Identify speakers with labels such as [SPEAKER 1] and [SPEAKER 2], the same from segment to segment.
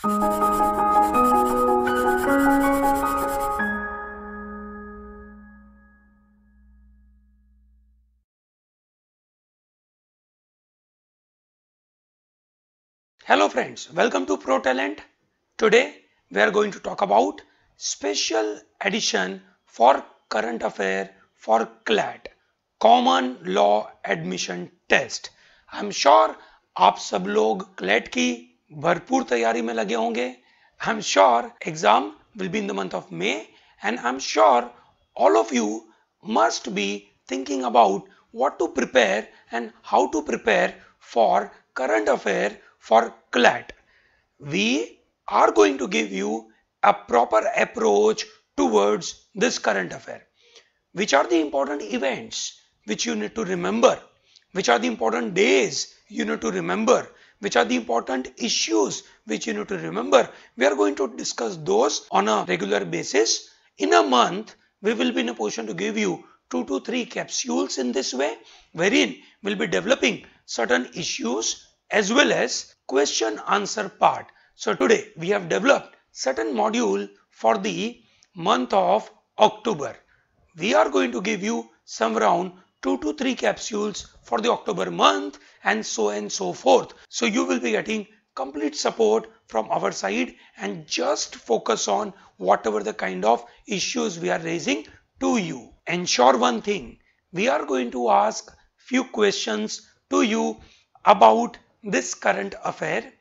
[SPEAKER 1] Hello friends, welcome to ProTalent. Today we are going to talk about special edition for current affair for CLAT, Common Law Admission Test. I'm sure आप सब लोग CLAT की भरपूर तैयारी में लगे होंगे. I'm sure exam will be in the month of May and I'm sure all of you must be thinking about what to prepare and how to prepare for current affair for CLAT. We are going to give you a proper approach towards this current affair. Which are the important events which you need to remember? Which are the important days you need to remember? Which are the important issues which you need to remember? We are going to discuss those on a regular basis. In a month, we will be in a position to give you 2 to 3 capsules in this way, wherein we'll be developing certain issues as well as question answer part. So today we have developed certain module for the month of October. We are going to give you some around 2 to 3 capsules for the October month and so forth. So you will be getting complete support from our side and just focus on whatever the kind of issues we are raising to you. Ensure one thing, we are going to ask few questions to you about this current affair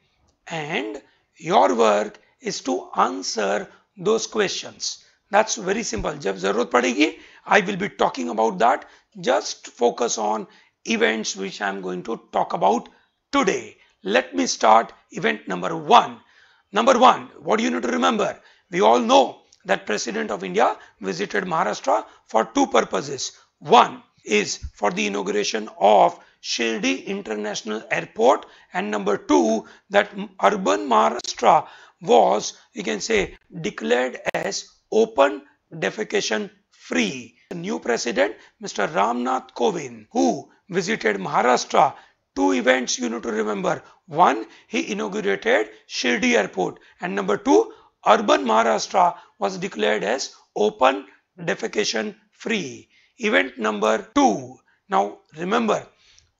[SPEAKER 1] and your work is to answer those questions. That's very simple. जब जरूरत पड़ेगी, I will be talking about that. Just focus on events which I am going to talk about today. Let me start event number 1. Number 1, what do you need to remember? We all know that President of India visited Maharashtra for 2 purposes. One is for the inauguration of Shirdi International Airport, and number 2, that urban Maharashtra was, you can say, declared as open defecation free. The new president, Mr. Ramnath Kovind, who visited Maharashtra, 2 events you need to remember. 1, he inaugurated Shirdi Airport, and number 2, urban Maharashtra was declared as open defecation free. Event number 2. Now remember,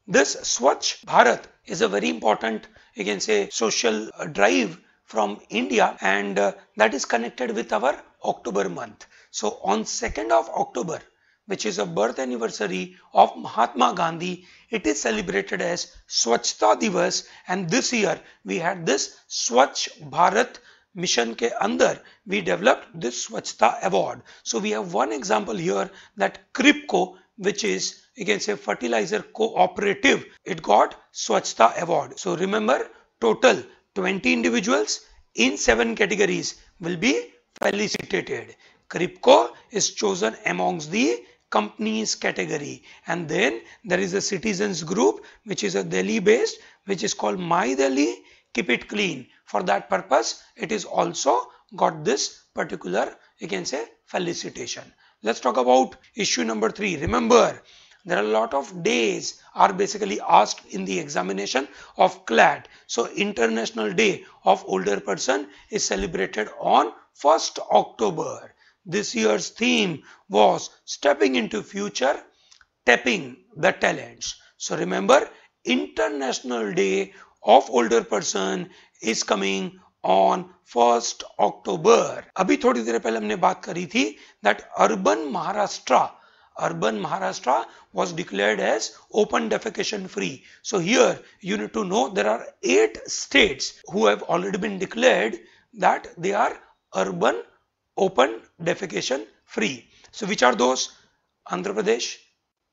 [SPEAKER 1] this Swachh Bharat is a very important, you can say, social drive from India, and that is connected with our October month. So on 2nd of October, which is a birth anniversary of Mahatma Gandhi, it is celebrated as Swachhta Divas, and this year we had this Swachh Bharat mission ke andar we developed this Swachhta award. So we have one example here, that CRIPCO, which is, you can say, fertilizer cooperative, it got Swachhta award. So remember, total 20 individuals in 7 categories will be felicitated. CRIPCO is chosen amongst the companies category, and then there is a citizens group which is a Delhi based, which is called My Delhi Keep It Clean. For that purpose, it is also got this particular, you can say, felicitation. Let's talk about issue number 3. Remember, there are a lot of days are basically asked in the examination of CLAT. So International Day of Older Person is celebrated on 1st October. This year's theme was Stepping into Future, Tapping the Talents. So remember, International Day of Older Person is coming on 1st October. अभी थोड़ी देर पहले हमने बात करी थी that urban Maharashtra was declared as open defecation free. So here you need to know there are 8 states who have already been declared that they are urban open defecation free. So which are those? Andhra Pradesh,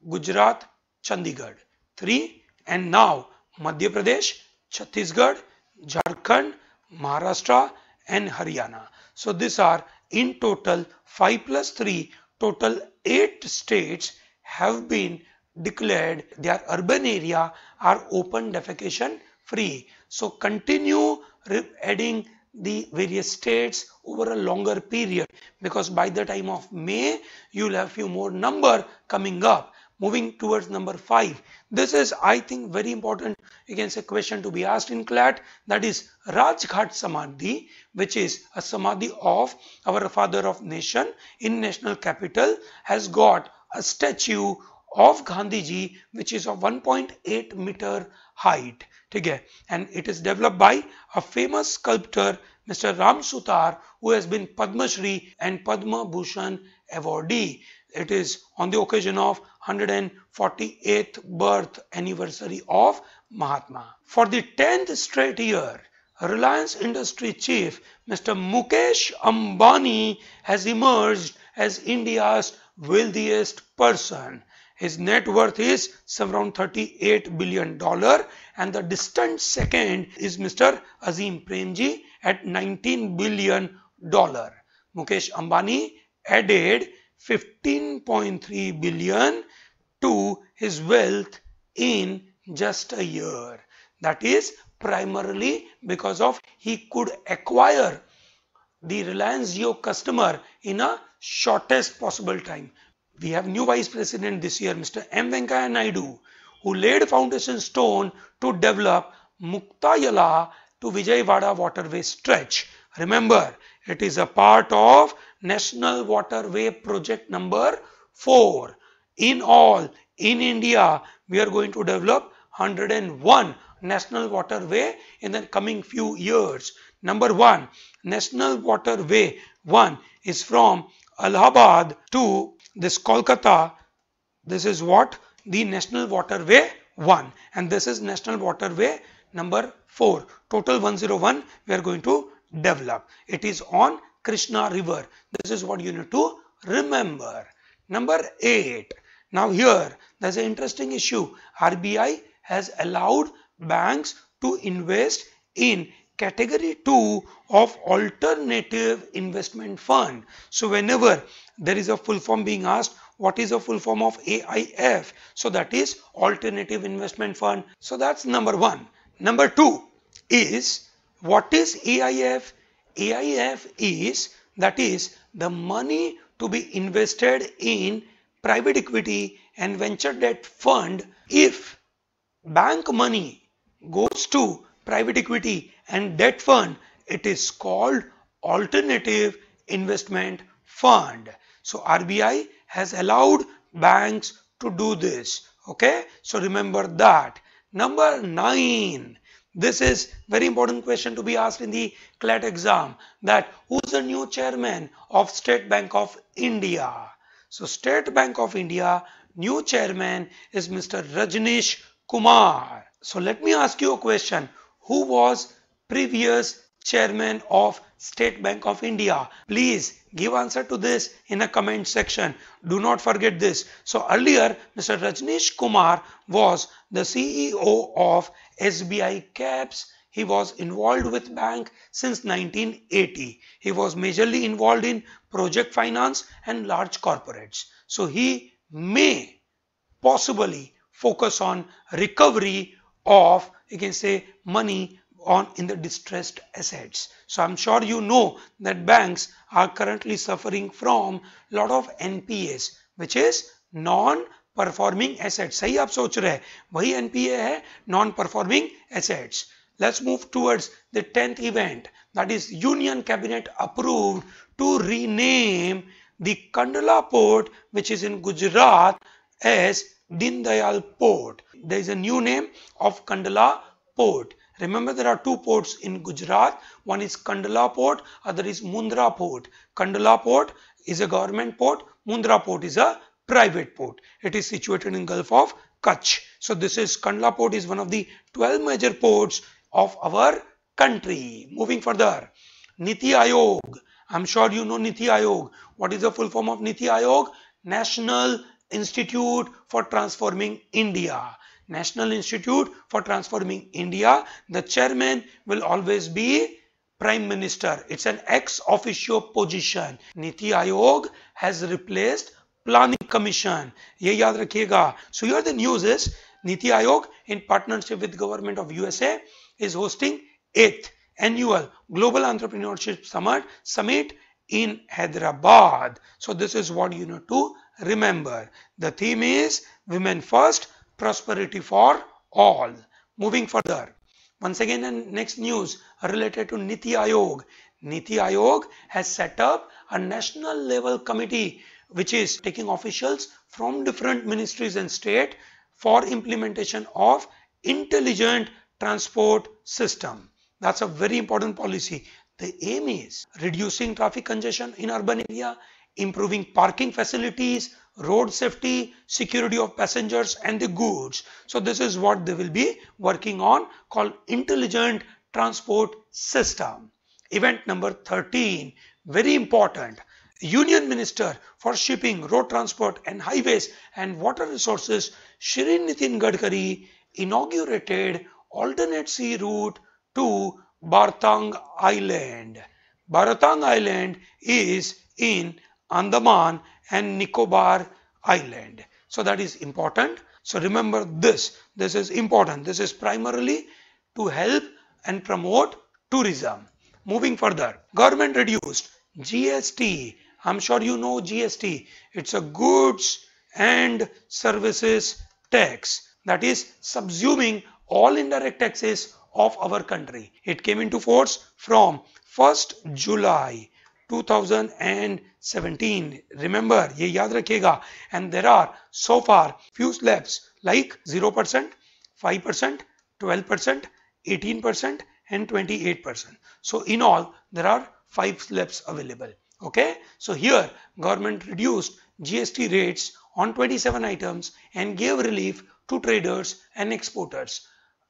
[SPEAKER 1] Gujarat, Chandigarh. 3, and now Madhya Pradesh, Chhattisgarh, Jharkhand, Maharashtra and Haryana. So these are in total 5 plus 3, total 8 states have been declared their urban area are open defecation free. So continue adding the various states over a longer period, because by the time of May you will have few more number coming up. Moving towards number 5. This is, I think, very important, you can say, question to be asked in CLAT. That is Rajghat Samadhi, which is a Samadhi of our father of nation in national capital, has got a statue of Gandhiji which is of 1.8 meter height. Okay? And it is developed by a famous sculptor, Mr. Ram Sutar, who has been Padma Shri and Padma Bhushan awardee. It is on the occasion of 148th birth anniversary of Mahatma. For the 10th straight year, Reliance Industry Chief Mr. Mukesh Ambani has emerged as India's wealthiest person. His net worth is around $38 billion, and the distant second is Mr. Azim Premji at $19 billion. Mukesh Ambani added 15.3 billion to his wealth in just a year. That is primarily because of he could acquire the Reliance Jio customer in a shortest possible time. We have new Vice President this year, Mr. M. Venkaiah Naidu, who laid foundation stone to develop Muktayala to Vijayawada waterway stretch. Remember, it is a part of National Waterway Project number 4. In all, in India, we are going to develop 101 national waterway in the coming few years. Number 1, National Waterway 1 is from Allahabad to this Kolkata. This is what? The National Waterway 1, and this is National Waterway number 4. Total 101 we are going to develop. It is on Krishna River. This is what you need to remember. Number 8. Now here there's an interesting issue. RBI has allowed banks to invest in category 2 of alternative investment fund. So whenever there is a full form being asked, what is a full form of AIF? So that is alternative investment fund. So that's number 1. Number 2 is, what is AIF? AIF is, that is the money to be invested in private equity and venture debt fund. If bank money goes to private equity and debt fund, it is called alternative investment fund. So RBI has allowed banks to do this. Okay, so remember that. Number 9. This is very important question to be asked in the CLAT exam, that who's the new chairman of State Bank of India? So State Bank of India new chairman is Mr. Rajneesh Kumar. So let me ask you a question. Who was previous chairman of State Bank of India? Please give answer to this in a comment section. Do not forget this. So earlier Mr. Rajneesh Kumar was the CEO of SBI Caps. He was involved with bank since 1980. He was majorly involved in project finance and large corporates. So he may possibly focus on recovery of, you can say, money on in the distressed assets. So I'm sure you know that banks are currently suffering from lot of NPAs, which is non-performing assets. सही आप सोच रहे हैं, वही NPA है, non-performing assets. Let's move towards the 10th event, that is Union Cabinet approved to rename the Kandla port, which is in Gujarat, as Din Dayal Port. There is a new name of Kandla Port. Remember, there are two ports in Gujarat. One is Kandla Port, other is Mundra Port. Kandla Port is a government port. Mundra Port is a private port. It is situated in Gulf of Kutch. So this is Kandla Port is one of the 12 major ports of our country. Moving further, Niti Aayog. I'm sure you know Niti Aayog. What is the full form of Niti Aayog? National Institute for Transforming India. National Institute for Transforming India. The chairman will always be Prime Minister. It's an ex officio position. Niti Aayog has replaced Planning Commission. ये याद रखिएगा. So here the news is Niti Aayog in partnership with government of USA is hosting 8th annual Global Entrepreneurship Summit in Hyderabad. So this is what you need to remember, the theme is women first, prosperity for all. Moving further. Once again, and next news related to Niti Aayog. Niti Aayog has set up a national level committee which is taking officials from different ministries and state for implementation of intelligent transport system. That's a very important policy. The aim is reducing traffic congestion in urban area, improving parking facilities, road safety, security of passengers and the goods. So this is what they will be working on, called intelligent transport system. Event number 13, very important. Union Minister for Shipping, Road Transport and Highways and Water Resources, Shri Nitin Gadkari, inaugurated alternate sea route to Bartang Island. Bartang Island is in Andaman and Nicobar Island. So that is important. So remember this. This is important. This is primarily to help and promote tourism. Moving further, government reduced GST. I'm sure you know GST. It's a goods and services tax that is subsuming all indirect taxes of our country. It came into force from 1st July 2017. Remember, ye yaad rakhega. And there are so far few slabs like 0%, 5%, 12%, 18% and 28%. So in all there are 5 slabs available. Okay, so here government reduced GST rates on 27 items and gave relief to traders and exporters.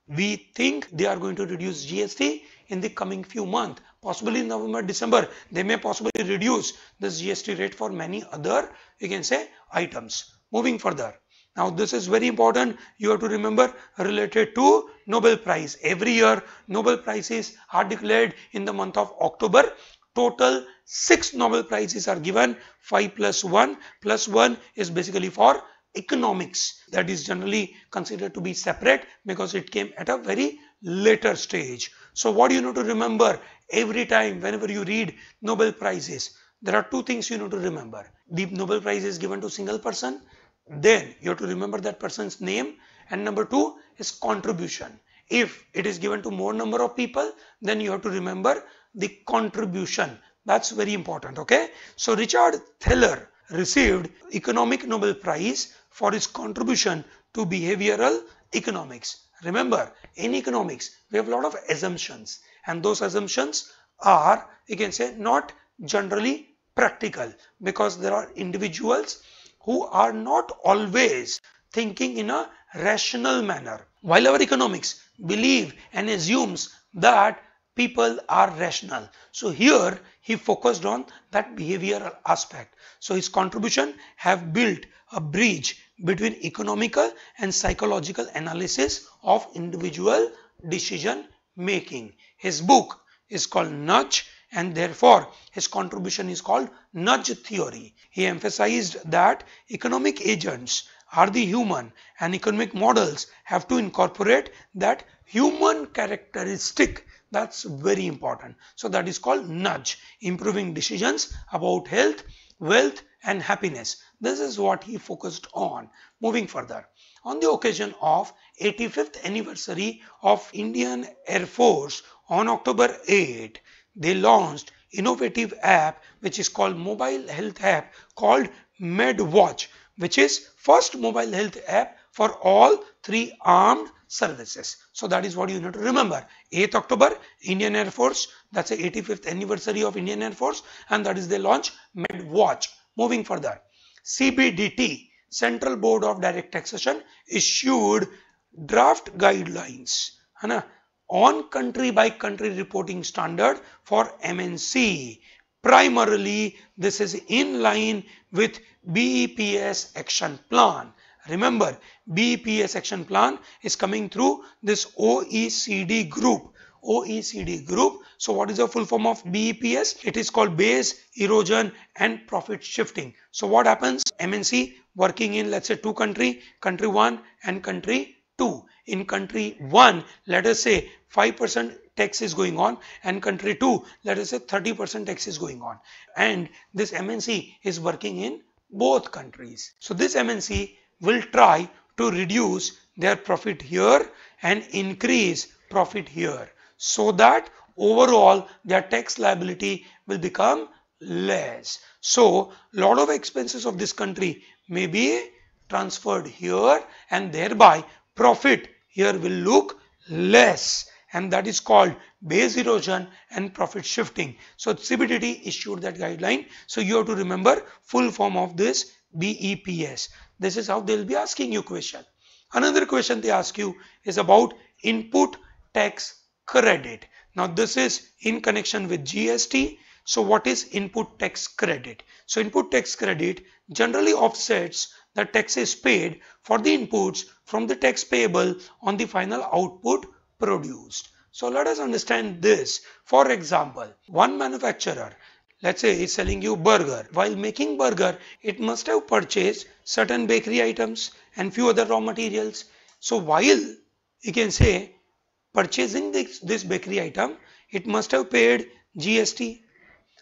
[SPEAKER 1] We think they are going to reduce GST in the coming few months, possibly in November, December. They may possibly reduce this GST rate for many other, you can say, items. Moving further. Now this is very important. You have to remember related to Nobel Prize. Every year Nobel Prizes are declared in the month of October. Total 6 Nobel Prizes are given. 5 plus 1 plus 1 is basically for economics. That is generally considered to be separate because it came at a very later stage. So what do you need to remember every time whenever you read Nobel Prizes? There are 2 things you need to remember. The Nobel Prize is given to single person. Then you have to remember that person's name, and number 2 is contribution. If it is given to more number of people, then you have to remember the contribution. That's very important. Okay, so Richard Thaler received Economic Nobel Prize for his contribution to behavioral economics. Remember, in economics we have a lot of assumptions, and those assumptions are, you can say, not generally practical because there are individuals who are not always thinking in a rational manner, while our economics believe and assumes that people are rational. So here he focused on that behavioral aspect. So his contribution have built a bridge between economical and psychological analysis of individual decision making. His book is called Nudge, and therefore his contribution is called Nudge Theory. He emphasized that economic agents are the human, and economic models have to incorporate that human characteristic. That's very important. So that is called nudge, improving decisions about health, wealth and happiness. This is what he focused on. Moving further, on the occasion of 85th anniversary of Indian Air Force on October 8, they launched innovative app which is called mobile health app called MedWatch, which is first mobile health app for all 3 armed services. So that is what you need to remember. 8th October, Indian Air Force, that's the 85th anniversary of Indian Air Force, and that is they launch MedWatch. Moving further, CBDT, Central Board of Direct Taxation, issued draft guidelines on country by country reporting standard for MNC. Primarily, this is in line with BEPS action plan. Remember, BEPS action plan is coming through this OECD group. OECD group. So what is the full form of BEPS? It is called base erosion and profit shifting. So what happens? MNC working in, let's say, 2 country, country 1 and country 2. In country 1, let us say 5% tax is going on, and country 2, let us say 30% tax is going on, and this MNC is working in both countries. So this MNC will try to reduce their profit here and increase profit here, so that overall their tax liability will become less. So lot of expenses of this country may be transferred here, and thereby profit here will look less, and that is called base erosion and profit shifting. So CBDT issued that guideline. So you have to remember full form of this BEPS. This is how they'll be asking you question. Another question they ask you is about input tax credit. Now this is in connection with GST. So what is input tax credit? So input tax credit generally offsets the taxes paid for the inputs from the tax payable on the final output produced. So let us understand this. For example, one manufacturer, let's say, is selling you burger. While making burger, it must have purchased certain bakery items and few other raw materials. So while you can say purchasing this bakery item, it must have paid GST.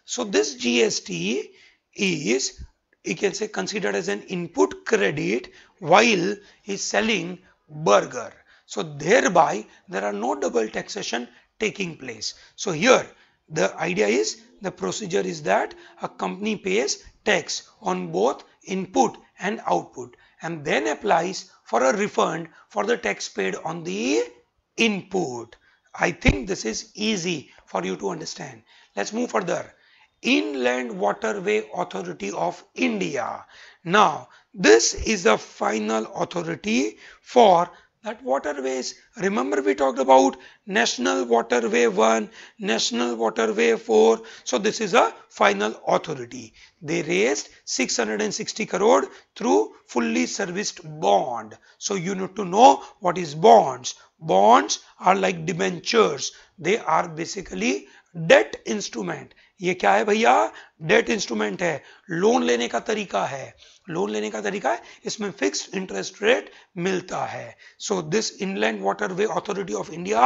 [SPEAKER 1] So this GST is, you can say, considered as an input credit while he's selling burger. So thereby there are no double taxation taking place. So here the idea is, the procedure is that a company pays tax on both input and output and then applies for a refund for the tax paid on the input. I think this is easy for you to understand. Let's move further. Inland Waterway Authority of India. Now this is the final authority for that waterways. Remember we talked about National Waterway 1, National Waterway 4. So this is a final authority. They raised 660 crore through fully serviced bond. So you need to know what is bonds. Bonds are like debentures. They are basically debt instrument. ये क्या है भैया? Debt instrument है, loan लेने का तरीका है. Loan लेने का तरीका है, इसमें फिक्स्ड इंटरेस्ट रेट मिलता है. So this inland waterway authority of India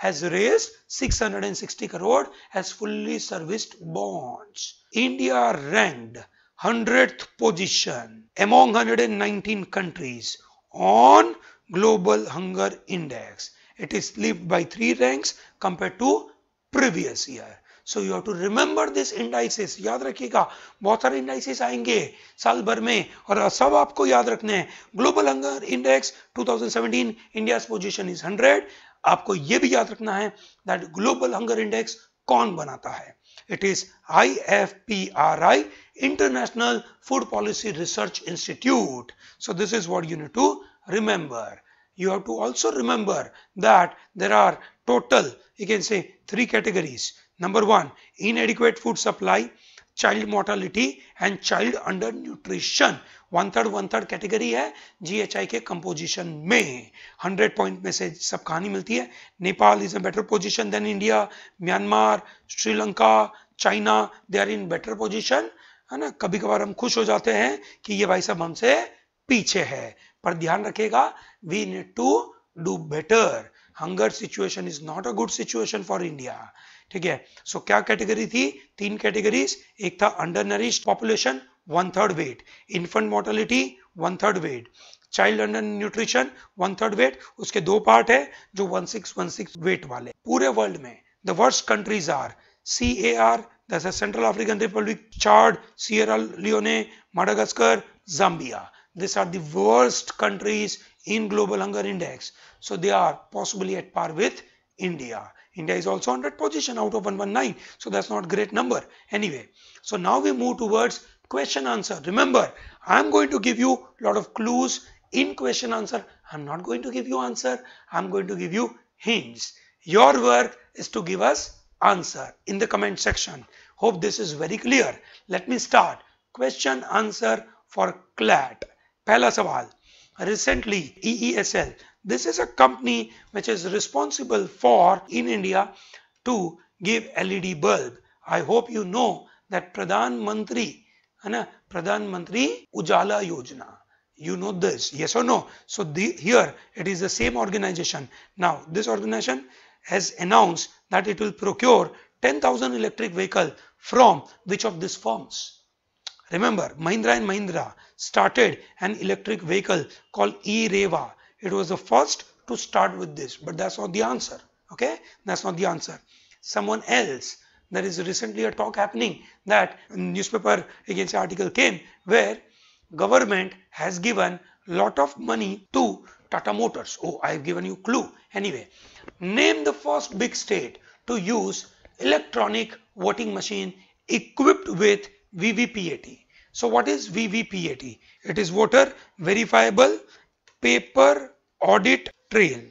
[SPEAKER 1] has raised 660 crore as fully serviced bonds. India ranked 100th position among 119 countries on global hunger index. It is slipped by 3 ranks compared to previous year. So you have to remember this indices. याद रखिएगा, बहुत सारे indices आएंगे साल भर में और सब आपको याद रखने हैं. Global hunger index 2017, India's position is 100. आपको ये भी याद रखना है that ग्लोबल हंगर इंडेक्स कौन बनाता है. It is IFPRI, International Food Policy Research Institute. So this is what you need to remember. You have to also remember that there are total, you can say, 3 categories. Number 1, inadequate food supply, child mortality and child undernutrition. 1/3 category है GHI के composition में. 100 point में से सब कहानी मिलती है. Nepal is a better position than India. Myanmar, Sri Lanka, China, they are in better position, है ना. कभी कभार हम खुश हो जाते हैं कि ये भाई साहब हमसे पीछे है, पर ध्यान रखेगा, we need to do better. Hunger situation is not a good situation for India. ठीक है. सो क्या कैटेगरी थी? 3 कैटेगरीज. एक था undernourished population 1/3 weight, infant mortality 1/3 weight, child undernutrition 1/3 weight. उसके 2 पार्ट है जो 1616 वेट वाले. पूरे वर्ल्ड में the worst countries are CAR, that's a Central African Republic, Chad, Sierra Leone, Madagascar, Zambia. These are the worst countries in global hunger index. So they are possibly at par with India. India is also 100 position out of 119. So that's not great number. Anyway, so now we move towards question answer. Remember, I'm going to give you a lot of clues in question answer. I'm not going to give you answer. I'm going to give you hints. Your work is to give us answer in the comment section. Hope this is very clear. Let me start. Question answer for CLAT. पहला सवाल. Recently, EESL, this is a company which is responsible for in India to give LED bulb. I hope you know that Pradhan Mantri, है ना, Pradhan Mantri Ujala Yojana. You know this, yes or no? So here it is the same organization. Now this organization has announced that it will procure 10,000 electric vehicle from which of these firms? Remember, Mahindra and Mahindra started an electric vehicle called E-Reva. It was the first to start with this, but that's not the answer. Okay, that's not the answer. Someone else. There is recently a talk happening that newspaper agency article came where government has given lot of money to Tata Motors. Oh, I have given you clue. Anyway, name the first big state to use electronic voting machine equipped with VVPAT. So what is VVPAT? It is voter verifiable paper audit trail.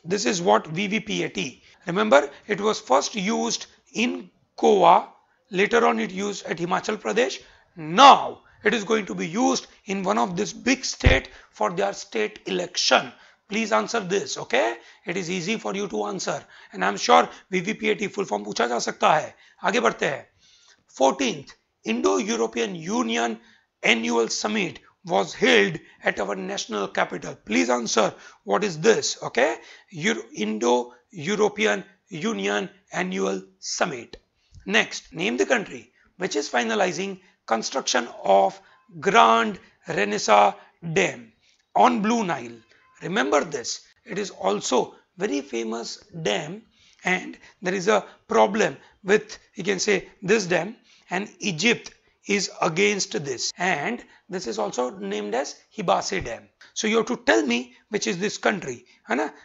[SPEAKER 1] This is what VVPAT. Remember, it was first used in Goa. Later on, it used at Himachal Pradesh. Now, it is going to be used in one of this big state for their state election. Please answer this, okay? It is easy for you to answer. And I'm sure VVPAT full form पूछा जा सकता है. आगे बढ़ते हैं. 14th Indo-European Union Annual Summit was held at our national capital. Please answer what is this, okay? Indo-European Union Annual Summit. Next, name the country which is finalizing construction of Grand Renaissance Dam on Blue Nile. Remember this, it is also very famous dam, and there is a problem with, you can say, this dam, and Egypt is against this, and this is also named as Hibase Dam. So you have to tell me which is this country.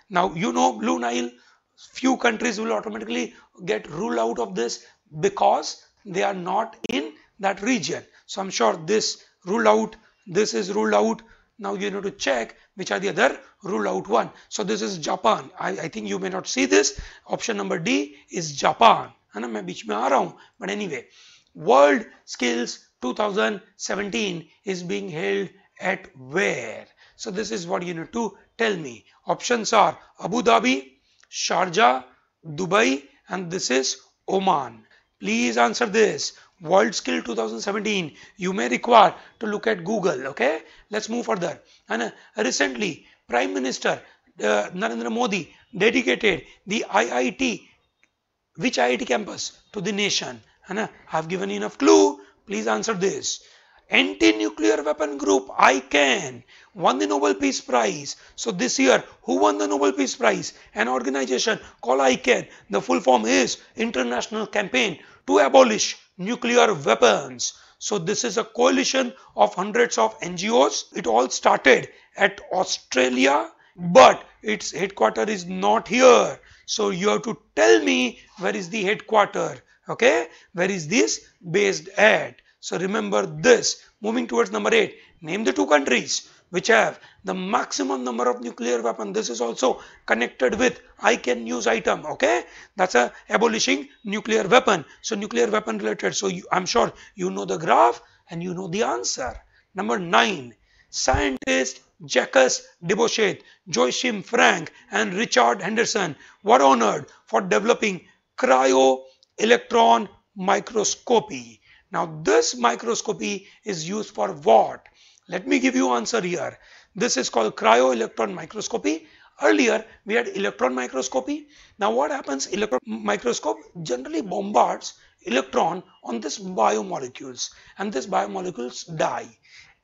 [SPEAKER 1] Now you know Blue Nile, few countries will automatically get ruled out of this because they are not in that region. So I'm sure this ruled out, this is ruled out. Now you need to check which are the other ruled out one. So this is Japan. I think you may not see this. Option number D is Japan. है ना, मैं बीच में आ रहा हूँ. But anyway, World Skills 2017 is being held at where? So this is what you need to tell me. Options are Abu Dhabi, Sharjah, Dubai, and this is Oman. Please answer this. World Skill 2017. You may require to look at Google. Okay, let's move further. And recently, Prime Minister Narendra Modi dedicated the IIT, which IIT campus, to the nation. And I've given enough clue. Please answer this. Anti-nuclear weapon group ICAN won the Nobel Peace Prize. So this year, who won the Nobel Peace Prize? An organization called ICAN. The full form is International Campaign to Abolish Nuclear Weapons. So this is a coalition of hundreds of NGOs. It all started at Australia, but its headquarters is not here. So you have to tell me where is the headquarter. Okay, where is this based at? So remember this. Moving towards number 8, name the two countries which have the maximum number of nuclear weapons. This is also connected with ICAN news item. Okay, that's a abolishing nuclear weapon. So nuclear weapon related. So I'm sure you know the graph and you know the answer. Number 9, scientists Jacques Debochet, Joachim Frank, and Richard Henderson were honored for developing cryo-electron microscopy. Now this microscopy is used for what? Let me give you answer here. This is called cryo-electron microscopy. Earlier we had electron microscopy. Now what happens? Electron microscope generally bombards electron on this biomolecules, and these biomolecules die,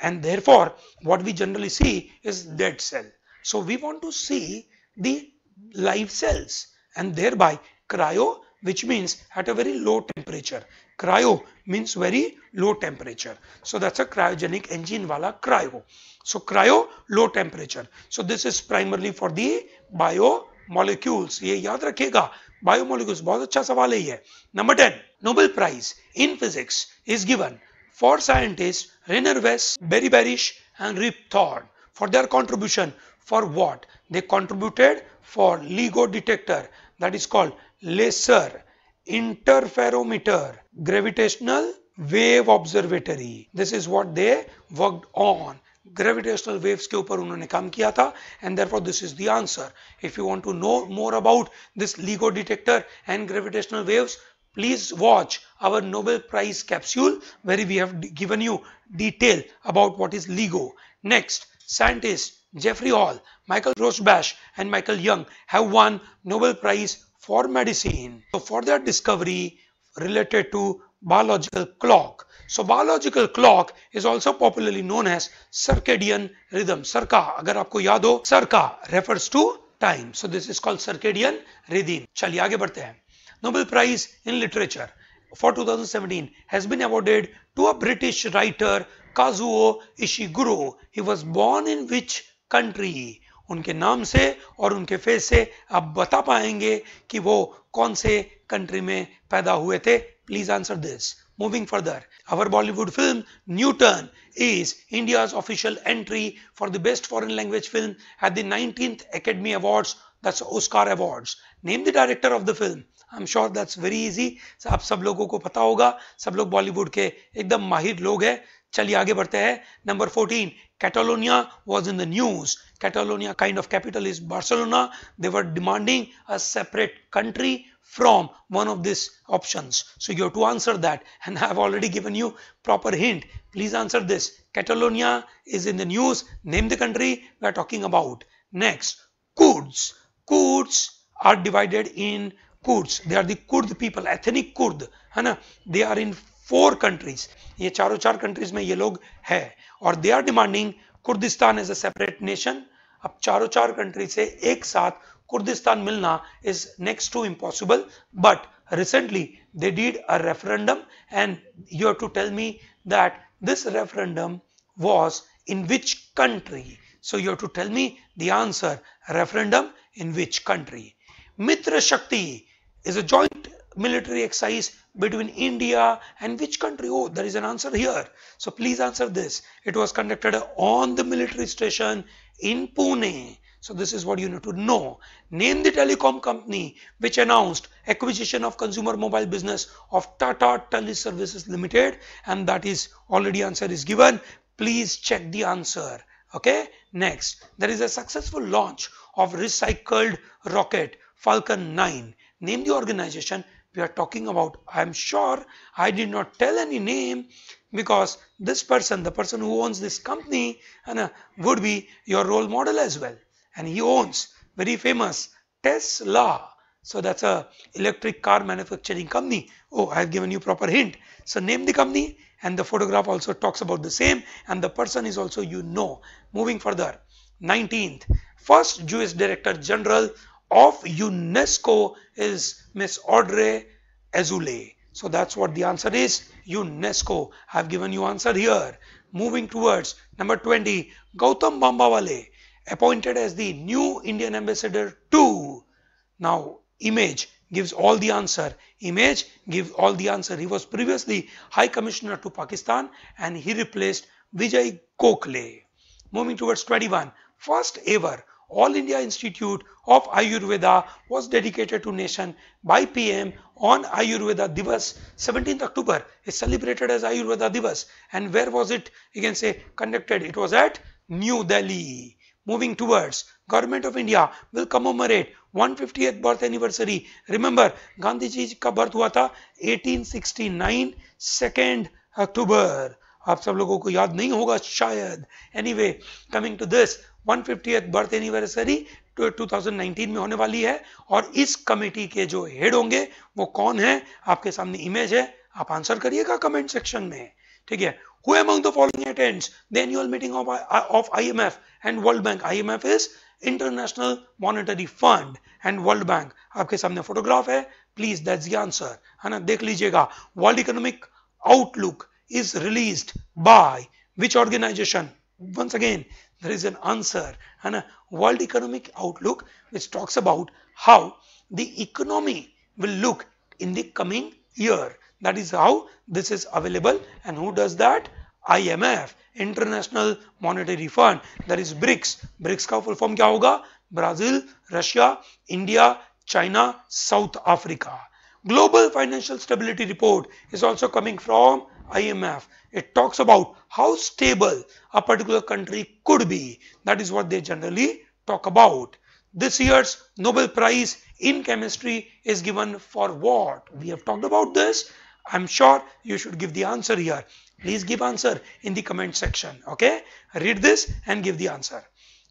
[SPEAKER 1] and therefore what we generally see is dead cell. So we want to see the live cells, and thereby cryo, which means at a very low temperature. Cryo means very low temperature. So that's a cryogenic engine wala cryo. So cryo, low temperature. So this is primarily for the biomolecules. ये याद रखिएगा, biomolecules बहुत अच्छा सवाल है ये. Number 10, Nobel Prize in Physics is given for scientists Rainer Weiss, Barry Barish, and Rip Thorne for their contribution. For what? They contributed for LIGO detector, that is called laser interferometer gravitational wave observatory. This is what they worked on. Gravitational waves के ऊपर उन्होंने काम किया था, and therefore this is the answer. If you want to know more about this LIGO detector and gravitational waves, please watch our Nobel Prize capsule where we have given you detail about what is LIGO. Next, scientists Jeffrey Hall, Michael Rosbash, and Michael Young have won Nobel Prize for medicine. So for their discovery related to biological clock. So biological clock is also popularly known as circadian rhythm. Circa, अगर आपको याद हो, circa refers to time. So this is called circadian rhythm. चलिए आगे बढ़ते हैं. Nobel Prize in Literature for 2017 has been awarded to a British writer Kazuo Ishiguro. He was born in which country? उनके नाम से और उनके फेस से आप बता पाएंगे कि वो कौन से कंट्री में पैदा हुए थे. Please answer this. Moving further, our Bollywood film Newton is India's official entry for the best foreign language film at the 19th Academy Awards, that's Oscar Awards. Name the director of the film. I'm sure that's very easy. आप सब लोगों को पता होगा, सब लोग बॉलीवुड के एकदम माहिर लोग हैं. चलिए आगे बढ़ते हैं. Number 14, Catalonia was in the news. Catalonia kind of capital is Barcelona. They were demanding a separate country from one of these options. So you have to answer that, and I have already given you proper hint. Please answer this. Catalonia is in the news. Name the country we are talking about. Next, Kurds. Kurds are divided in Kurds. They are the Kurd people, ethnic Kurd, है ना? They are in 4 countries. ये चारों 4 countries में ये लोग है और they are demanding Kurdistan as a separate nation. अब चारों 4 countries से एक साथ Kurdistan milna is next to impossible, but recently they did a referendum, and you have to tell me that this referendum was in which country. So you have to tell me the answer. Referendum in which country? Mitra Shakti is a joint military exercise between India and which country? Oh, there is an answer here. So please answer this. It was conducted on the military station in Pune. So this is what you need to know. Name the telecom company which announced acquisition of consumer mobile business of Tata Teleservices Limited, and that is already answer is given. Please check the answer. Okay. Next, there is a successful launch of recycled rocket Falcon 9. Name the organization we are talking about. I am sure I did not tell any name because this person, the person who owns this company, would be your role model as well. And he owns very famous Tesla. So that's a electric car manufacturing company. Oh, I have given you proper hint. So name the company, and the photograph also talks about the same, and the person is also you know. Moving further, 19th, first Jewish Director General of UNESCO is Miss Audrey Azoulay. So that's what the answer is, UNESCO. I have given you answer here. Moving towards number 20, Gautam Bambawale appointed as the new Indian ambassador to. Now image gives all the answer. Image gives all the answer. He was previously High Commissioner to Pakistan and he replaced Vijay Gokhale. Moving towards 21, first ever All India Institute of Ayurveda was dedicated to nation by PM on Ayurveda Divas. 17th October is celebrated as Ayurveda Divas. And where was it? You can say conducted. It was at New Delhi. Moving towards, Government of India will commemorate 150th birth anniversary. Remember, Gandhi ji का birth हुआ था 1869 2nd October. आप सब लोगों को याद नहीं होगा शायद. Anyway, coming to this 150th birth anniversary 2019 में होने वाली है और इस कमेटी के जो हेड होंगे वो कौन है? आपके सामने इमेज है, आप आंसर करिएगा कमेंट सेक्शन में. ठीक है. Who among the following attends the annual meeting of IMF and World Bank? IMF is International Monetary Fund and World Bank. आपके सामने फोटोग्राफ है. Please, that's the answer. है ना, देख लीजिएगा. World Economic Outlook is released by which organization? Once again, there is an answer. है ना, World Economic Outlook, which talks about how the economy will look in the coming year. That is how this is available. And who does that? IMF, International Monetary Fund. That is BRICS. BRICS का full form क्या होगा? Brazil, Russia, India, China, South Africa. Global Financial Stability Report is also coming from IMF. It talks about how stable a particular country could be. That is what they generally talk about. This year's Nobel Prize in Chemistry is given for what? We have talked about this. I'm sure you should give the answer here. Please give answer in the comment section. Okay, read this and give the answer.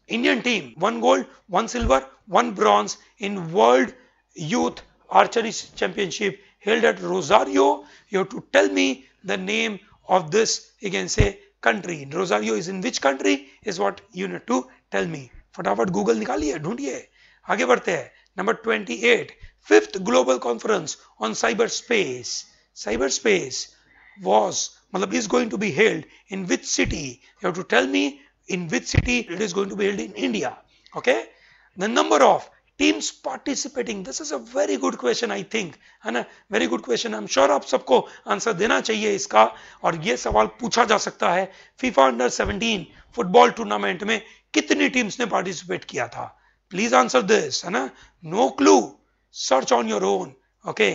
[SPEAKER 1] Indian team 1 gold, 1 silver, 1 bronze in World Youth Archery Championship held at Rosario. You have to tell me the name of this, you can say, country. Rosario is in which country is what you need to tell me. फटाफट Google निकालिए, ढूंढिए, आगे बढ़ते हैं. Number 28, fifth global conference on cyberspace. Cyberspace was, is going to be held in which city? You have to tell me in which city it is going to be held in India. Okay. The number of teams participating. This is a very good question, I think, है ना, very good question. I'm sure आप सबको answer देना चाहिए इसका, और ये सवाल पूछा जा सकता है. FIFA Under 17 फुटबॉल टूर्नामेंट में कितनी टीम्स ने पार्टिसिपेट किया था? प्लीज आंसर दिस, है ना, no clue, search on your own. Okay,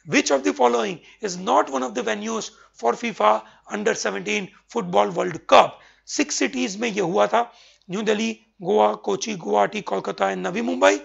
[SPEAKER 1] which of the following is not one of the venues for FIFA Under 17 football world cup? 6 cities में ये हुआ था, न्यू दिल्ली, गोवा, कोची, गुवाहाटी, कोलकाता एंड नवी मुंबई.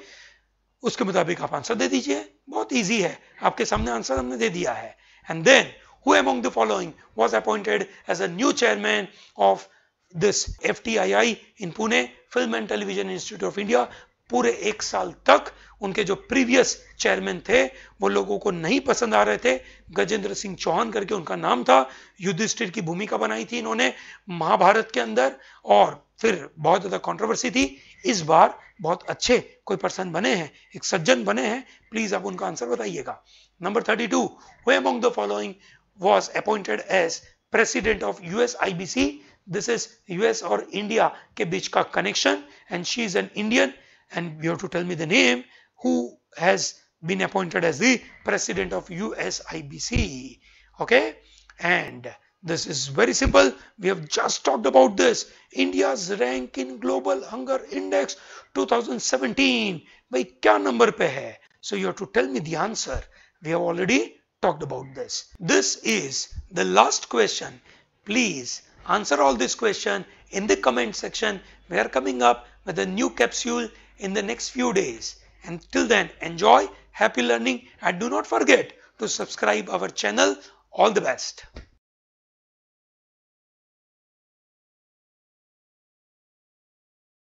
[SPEAKER 1] उसके मुताबिक आप आंसर दे दीजिए, बहुत इजी है, आपके सामने आंसर हमने दे दिया है. And then who among the following was appointed as a new chairman of this FTII in Pune, Film and Television Institute of India? पूरे 1 साल तक उनके जो प्रीवियस चेयरमैन थे वो लोगों को नहीं पसंद आ रहे थे. गजेंद्र सिंह चौहान करके उनका नाम था. युधिष्ठिर की भूमिका बनाई थी इन्होंने महाभारत के अंदर, और फिर बहुत ज्यादा कंट्रोवर्सी थी. इस बार बहुत अच्छे कोई पर्सन बने हैं, एक सज्जन बने हैं. प्लीज आप उनका आंसर बताइएगा. Number 32, who among the following was appointed as president of US IBC? This is US और इंडिया के बीच का connection, and she is an Indian, and you have to tell me the name who has been appointed as the president of US IBC. Okay, and this is very simple. We have just talked about this. India's rank in Global Hunger Index 2017 भाई क्या number पे है? So you have to tell me the answer. We have already talked about this. This is the last question. Please answer all this question in the comment section. We are coming up with a new capsule in the next few days. Until then, enjoy, happy learning, and do not forget to subscribe our channel. All the best.